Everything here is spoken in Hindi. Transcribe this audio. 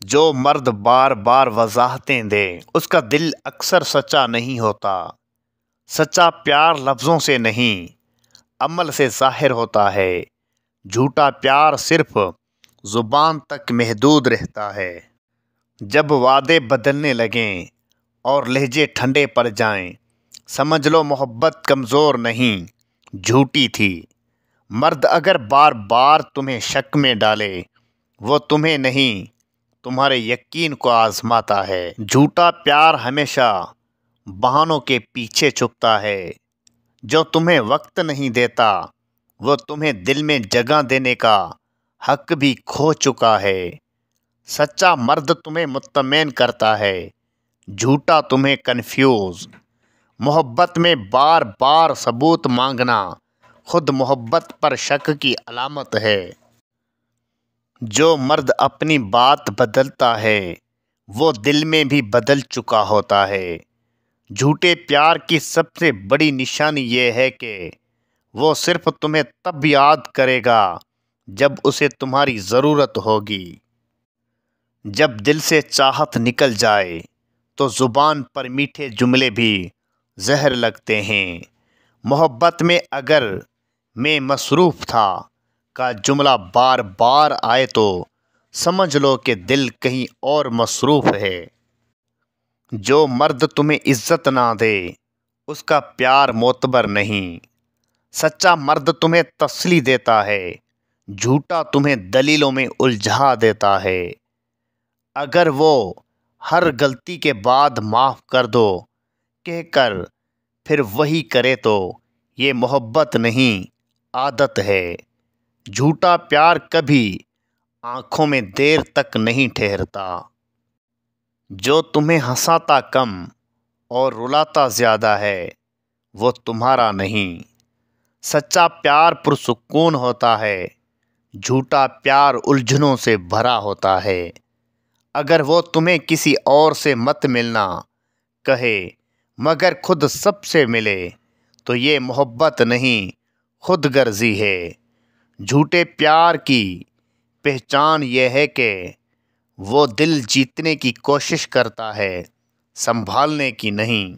जो मर्द बार बार वजाहतें दे उसका दिल अक्सर सच्चा नहीं होता। सच्चा प्यार लफ्ज़ों से नहीं अमल से ज़ाहिर होता है। झूठा प्यार सिर्फ ज़ुबान तक महदूद रहता है। जब वादे बदलने लगें और लहजे ठंडे पड़ जाएं, समझ लो मोहब्बत कमज़ोर नहीं झूठी थी। मर्द अगर बार बार तुम्हें शक में डाले, वो तुम्हें नहीं तुम्हारे यकीन को आजमाता है। झूठा प्यार हमेशा बहानों के पीछे छुपता है। जो तुम्हें वक्त नहीं देता वो तुम्हें दिल में जगह देने का हक भी खो चुका है। सच्चा मर्द तुम्हें मुत्तमईन करता है, झूठा तुम्हें कन्फ्यूज। मोहब्बत में बार बार सबूत मांगना खुद मोहब्बत पर शक की अलामत है। जो मर्द अपनी बात बदलता है वो दिल में भी बदल चुका होता है। झूठे प्यार की सबसे बड़ी निशानी ये है कि वो सिर्फ तुम्हें तब याद करेगा जब उसे तुम्हारी ज़रूरत होगी। जब दिल से चाहत निकल जाए तो ज़ुबान पर मीठे जुमले भी जहर लगते हैं। मोहब्बत में अगर मैं मसरूफ़ था का जुमला बार बार आए तो समझ लो कि दिल कहीं और मसरूफ़ है। जो मर्द तुम्हें इज्जत ना दे उसका प्यार मोतबर नहीं। सच्चा मर्द तुम्हें तसल्ली देता है, झूठा तुम्हें दलीलों में उलझा देता है। अगर वो हर गलती के बाद माफ़ कर दो कहकर फिर वही करे तो ये मोहब्बत नहीं आदत है। झूठा प्यार कभी आँखों में देर तक नहीं ठहरता। जो तुम्हें हंसाता कम और रुलाता ज़्यादा है वो तुम्हारा नहीं। सच्चा प्यार पुरसुकून होता है, झूठा प्यार उलझनों से भरा होता है। अगर वो तुम्हें किसी और से मत मिलना कहे मगर खुद सबसे मिले तो ये मोहब्बत नहीं खुद गर्जी है। झूठे प्यार की पहचान यह है कि वो दिल जीतने की कोशिश करता है, संभालने की नहीं।